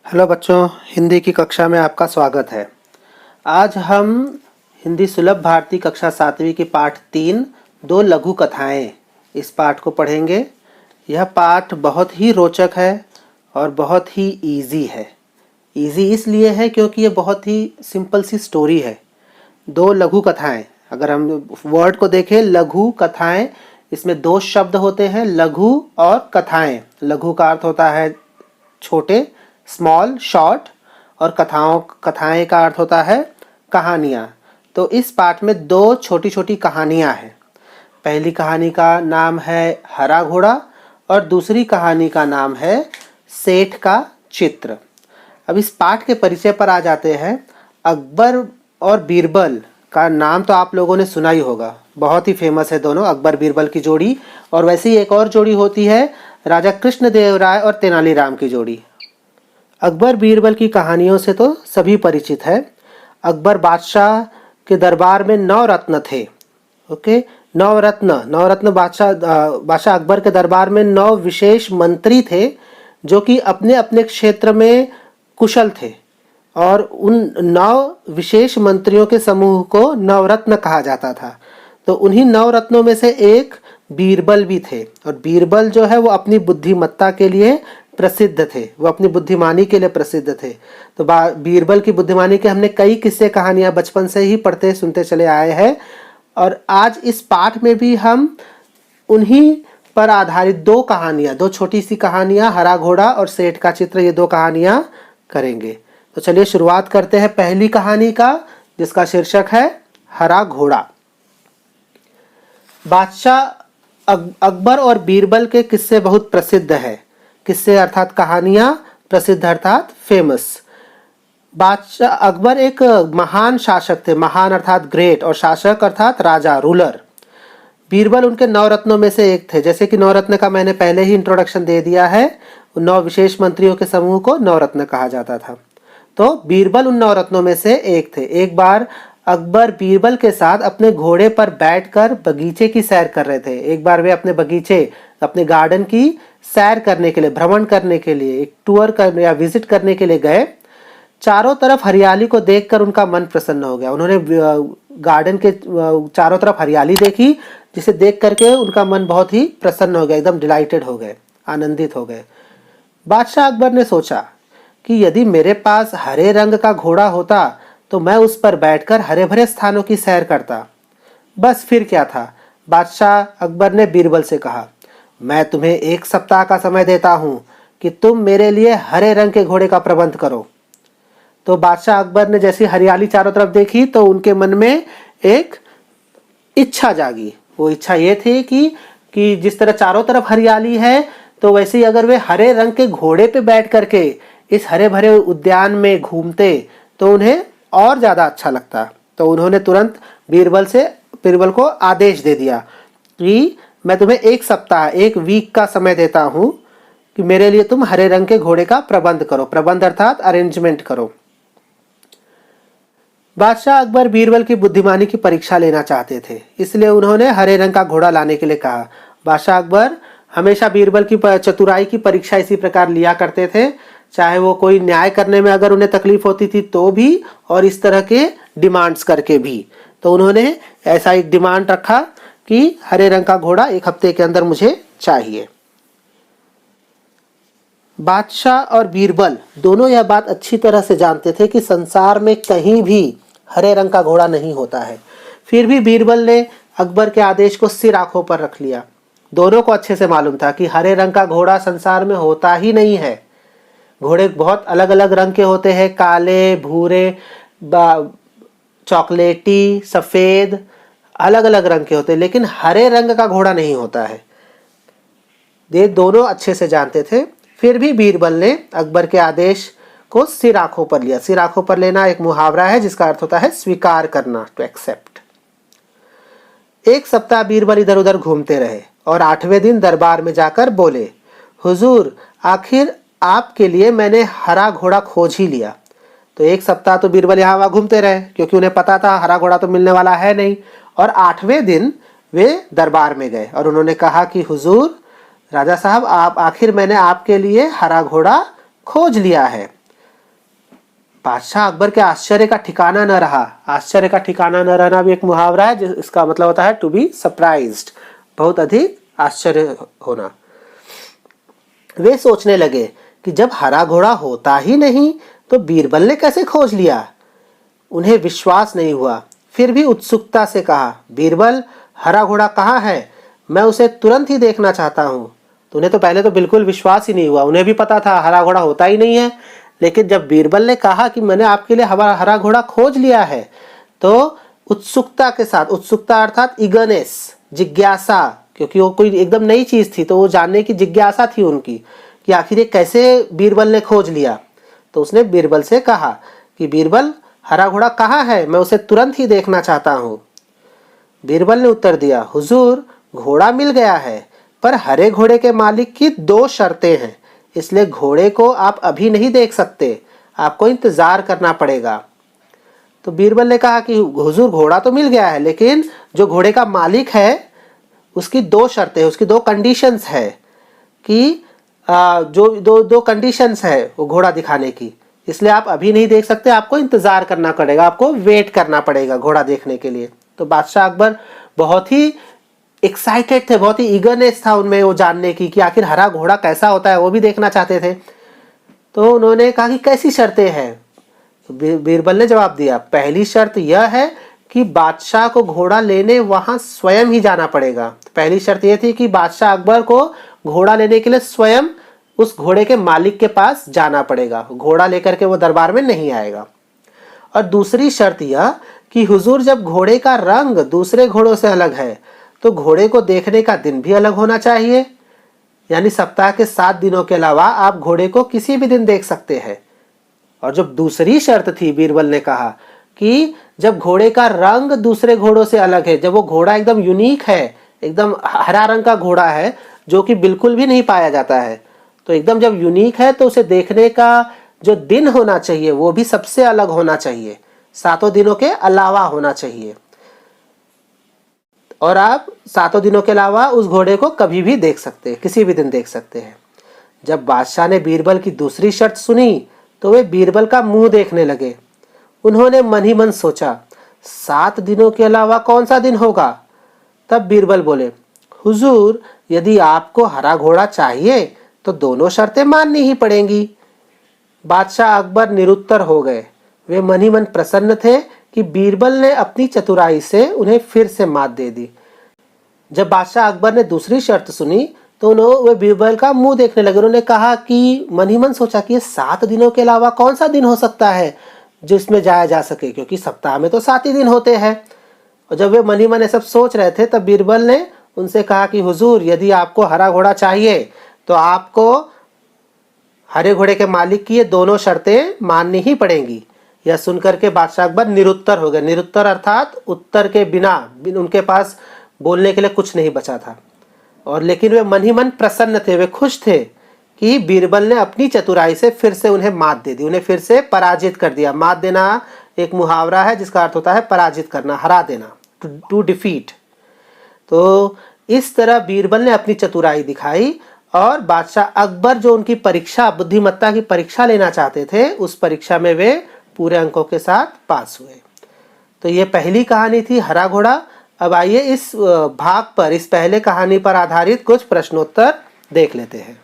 Hello बच्चों, हिंदी की कक्षा में आपका स्वागत है। आज हम हिंदी सुलभ भारती कक्षा 7वीं की पाठ 3 दो लघु कथाएं इस पाठ को पढ़ेंगे। यह पाठ बहुत ही रोचक है और बहुत ही इजी है। इजी इसलिए है क्योंकि ये बहुत ही सिंपल सी स्टोरी है। दो लघु कथाएं, अगर हम वर्ड को देखें लघु कथाएं, इसमें दो शब्द होते हैं, लघु और कथाएं। लघु का अर्थ होता है छोटे, स्मॉल, शॉर्ट, और कथाएं का अर्थ होता है कहानियाँ। तो इस पाठ में दो छोटी छोटी कहानियाँ हैं। पहली कहानी का नाम है हरा घोड़ा और दूसरी कहानी का नाम है सेठ का चित्र। अब इस पाठ के परिचय पर आ जाते हैं। अकबर और बीरबल का नाम तो आप लोगों ने सुना ही होगा, बहुत ही फेमस है दोनों, अकबर बीरबल की जोड़ी। और वैसे ही एक और जोड़ी होती है राजा कृष्णदेव राय और तेनालीराम की जोड़ी। अकबर बीरबल की कहानियों से तो सभी परिचित है। अकबर बादशाह के दरबार में 9 रत्न थे। ओके, 9 रत्न बादशाह अकबर के दरबार में 9 विशेष मंत्री थे जो कि अपने अपने क्षेत्र में कुशल थे, और उन 9 विशेष मंत्रियों के समूह को नवरत्न कहा जाता था। तो उन्हीं 9 रत्नों में से एक बीरबल भी थे, और बीरबल जो है वो अपनी बुद्धिमत्ता के लिए प्रसिद्ध थे, वो अपनी बुद्धिमानी के लिए प्रसिद्ध थे। तो बीरबल की बुद्धिमानी के हमने कई किस्से कहानियां बचपन से ही पढ़ते सुनते चले आए हैं, और आज इस पाठ में भी हम उन्हीं पर आधारित दो छोटी सी कहानियां, हरा घोड़ा और सेठ का चित्र, ये 2 कहानियां करेंगे। तो चलिए शुरुआत करते हैं पहली कहानी का, जिसका शीर्षक है हरा घोड़ा। बादशाह अकबर और बीरबल के किस्से बहुत प्रसिद्ध है। किस्से अर्थात कहानियां, प्रसिद्ध अर्थात फेमस। बादशाह अकबर एक महान शासक थे, महान अर्थात ग्रेट, और शासक अर्थात राजा, रूलर। बीरबल उनके 9 रत्नों में से एक थे। जैसे कि 9 रत्न का मैंने पहले ही इंट्रोडक्शन दे दिया है, 9 विशेष मंत्रियों के समूह को 9 रत्न कहा जाता था। तो बीरबल उन 9 रत्नों में से एक थे। एक बार अकबर बीरबल के साथ अपने घोड़े पर बैठकर बगीचे की सैर कर रहे थे। एक बार वे अपने बगीचे, अपने गार्डन की सैर करने के लिए, भ्रमण करने के लिए, एक टूर करने या विजिट करने के लिए गए। चारों तरफ हरियाली को देखकर उनका मन प्रसन्न हो गया। उन्होंने गार्डन के चारों तरफ हरियाली देखी, जिसे देख करके उनका मन बहुत ही प्रसन्न हो गया, एकदम डिलाइटेड हो गए, आनंदित हो गए। बादशाह अकबर ने सोचा कि यदि मेरे पास हरे रंग का घोड़ा होता तो मैं उस पर बैठकर हरे भरे स्थानों की सैर करता। बस फिर क्या था। बादशाह अकबर ने बीरबल से कहा, मैं तुम्हें 1 सप्ताह का समय देता हूं कि तुम मेरे लिए हरे रंग के घोड़े का प्रबंध करो। तो बादशाह अकबर ने जैसी हरियाली चारों तरफ देखी तो उनके मन में एक इच्छा जागी। वो इच्छा ये थी कि जिस तरह चारों तरफ हरियाली है, तो वैसे ही अगर वे हरे रंग के घोड़े पे बैठ करके इस हरे भरे उद्यान में घूमते तो उन्हें और ज्यादा अच्छा लगता। तो उन्होंने तुरंत बीरबल को आदेश दे दिया कि मैं तुम्हें 1 सप्ताह, 1 वीक का समय देता हूं कि मेरे लिए तुम हरे रंग के घोड़े का प्रबंध करो। प्रबंध अर्थात अरेंजमेंट करो। बादशाह अकबर बीरबल की बुद्धिमानी की परीक्षा लेना चाहते थे, इसलिए उन्होंने हरे रंग का घोड़ा लाने के लिए कहा। बादशाह अकबर हमेशा बीरबल की चतुराई की परीक्षा इसी प्रकार लिया करते थे, चाहे वो कोई न्याय करने में अगर उन्हें तकलीफ होती थी तो भी, और इस तरह के डिमांड्स करके भी। तो उन्होंने ऐसा एक डिमांड रखा कि हरे रंग का घोड़ा 1 हफ्ते के अंदर मुझे चाहिए। बादशाह और बीरबल दोनों यह बात अच्छी तरह से जानते थे कि संसार में कहीं भी हरे रंग का घोड़ा नहीं होता है। फिर भी बीरबल ने अकबर के आदेश को सिर आंखों पर रख लिया। दोनों को अच्छे से मालूम था कि हरे रंग का घोड़ा संसार में होता ही नहीं है। घोड़े बहुत अलग अलग रंग के होते हैं, काले, भूरे, चॉकलेटी, सफेद, अलग अलग रंग के होते हैं, लेकिन हरे रंग का घोड़ा नहीं होता है। ये दोनों अच्छे से जानते थे। फिर भी बीरबल ने अकबर के आदेश को सिर आंखों पर लिया। सिर आंखों पर लेना एक मुहावरा है जिसका अर्थ होता है स्वीकार करना, टू एक्सेप्ट। 1 सप्ताह बीरबल इधर उधर घूमते रहे और 8वें दिन दरबार में जाकर बोले, हुजूर, आखिर आपके लिए मैंने हरा घोड़ा खोज ही लिया। तो 1 सप्ताह तो बीरबल यहाँ वहाँ घूमते रहे, क्योंकि उन्हें पता था हरा घोड़ा तो मिलने वाला है नहीं। और 8वें दिन वे दरबार में गए और उन्होंने कहा कि हुजूर, राजा साहब, आप आखिर मैंने आपके लिए हरा घोड़ा खोज लिया है। बादशाह अकबर के आश्चर्य का ठिकाना न रहा। आश्चर्य का ठिकाना न रहना भी एक मुहावरा है, जिसका मतलब होता है टू बी सरप्राइज्ड, बहुत अधिक आश्चर्य होना। वे सोचने लगे कि जब हरा घोड़ा होता ही नहीं तो बीरबल ने कैसे खोज लिया। उन्हें विश्वास नहीं हुआ, फिर भी उत्सुकता से कहा, बीरबल, हरा घोड़ा कहाँ है? मैं उसे तुरंत ही देखना चाहता हूँ। तो उन्हें तो पहले तो बिल्कुल विश्वास ही नहीं हुआ, उन्हें भी पता था हरा घोड़ा होता ही नहीं है। लेकिन जब बीरबल ने कहा कि मैंने आपके लिए हरा घोड़ा खोज लिया है, तो उत्सुकता के साथ, उत्सुकता अर्थात ईगरनेस, जिज्ञासा, क्योंकि वो कोई एकदम नई चीज थी, तो वो जानने की जिज्ञासा थी उनकी कि आखिर ये कैसे बीरबल ने खोज लिया। तो उसने बीरबल से कहा कि बीरबल, हरा घोड़ा कहाँ है? मैं उसे तुरंत ही देखना चाहता हूँ। बीरबल ने उत्तर दिया, हुजूर, घोड़ा मिल गया है, पर हरे घोड़े के मालिक की 2 शर्तें हैं, इसलिए घोड़े को आप अभी नहीं देख सकते, आपको इंतजार करना पड़ेगा। तो बीरबल ने कहा कि हुजूर, घोड़ा तो मिल गया है, लेकिन जो घोड़े का मालिक है उसकी 2 शर्तें, उसकी 2 कंडीशंस है कि जो दो कंडीशंस है वो घोड़ा दिखाने की, इसलिए आप अभी नहीं देख सकते, आपको इंतजार करना पड़ेगा, आपको वेट करना पड़ेगा घोड़ा देखने के लिए। तो बादशाह अकबर बहुत ही एक्साइटेड थे, बहुत ही ईगरनेस था उनमें वो जानने की कि आखिर हरा घोड़ा कैसा होता है, वो भी देखना चाहते थे। तो उन्होंने कहा कि कैसी शर्तें हैं? तो बीरबल ने जवाब दिया, पहली शर्त यह है कि बादशाह को घोड़ा लेने वहां स्वयं ही जाना पड़ेगा। पहली शर्त यह थी कि बादशाह अकबर को घोड़ा लेने के लिए स्वयं उस घोड़े के मालिक के पास जाना पड़ेगा, घोड़ा लेकर के वो दरबार में नहीं आएगा। और दूसरी शर्त यह कि हुजूर, जब घोड़े का रंग दूसरे घोड़ों से अलग है तो घोड़े को देखने का दिन भी अलग होना चाहिए, यानी सप्ताह के 7 दिनों के अलावा आप घोड़े को किसी भी दिन देख सकते हैं। और जो दूसरी शर्त थी, बीरबल ने कहा कि जब घोड़े का रंग दूसरे घोड़ों से अलग है, जब वो घोड़ा एकदम यूनिक है, एकदम हरा रंग का घोड़ा है जो कि बिल्कुल भी नहीं पाया जाता है, तो एकदम जब यूनिक है तो उसे देखने का जो दिन होना चाहिए वो भी सबसे अलग होना चाहिए, 7 दिनों के अलावा होना चाहिए, और आप 7 दिनों के अलावा उस घोड़े को कभी भी देख सकते हैं, किसी भी दिन देख सकते हैं। जब बादशाह ने बीरबल की दूसरी शर्त सुनी तो वे बीरबल का मुंह देखने लगे। उन्होंने मन ही मन सोचा, 7 दिनों के अलावा कौन सा दिन होगा? तब बीरबल बोले, हुजूर, यदि आपको हरा घोड़ा चाहिए तो दोनों शर्तें माननी ही पड़ेंगी। बादशाह अकबर निरुत्तर हो गए। वे मन ही मन प्रसन्न थे कि बीरबल ने अपनी चतुराई से उन्हें फिर से मात दे दी। जब बादशाह अकबर ने दूसरी शर्त सुनी तो वे बीरबल का मुंह देखने लगे। उन्होंने कहा कि मन ही मन सोचा कि ये 7 दिनों के अलावा कौन सा दिन हो सकता है जिसमें जाया जा सके, क्योंकि सप्ताह में तो 7 ही दिन होते हैं। और जब वे मन ही मन ये सब सोच रहे थे तब बीरबल ने उनसे कहा कि हुजूर, यदि आपको हरा घोड़ा चाहिए तो आपको हरे घोड़े के मालिक की ये दोनों शर्तें माननी ही पड़ेंगी। यह सुनकर के बादशाह अकबर निरुत्तर हो गए। निरुत्तर अर्थात उत्तर के बिना, उनके पास बोलने के लिए कुछ नहीं बचा था। और लेकिन वे मन ही मन प्रसन्न थे, वे खुश थे कि बीरबल ने अपनी चतुराई से फिर से उन्हें मात दे दी, उन्हें फिर से पराजित कर दिया। मात देना एक मुहावरा है जिसका अर्थ होता है पराजित करना, हरा देना, टू डिफीट। तो इस तरह बीरबल ने अपनी चतुराई दिखाई और बादशाह अकबर जो उनकी परीक्षा, बुद्धिमत्ता की परीक्षा लेना चाहते थे, उस परीक्षा में वे पूरे अंकों के साथ पास हुए। तो ये पहली कहानी थी हरा घोड़ा। अब आइए इस भाग पर, इस पहले कहानी पर आधारित कुछ प्रश्नोत्तर देख लेते हैं।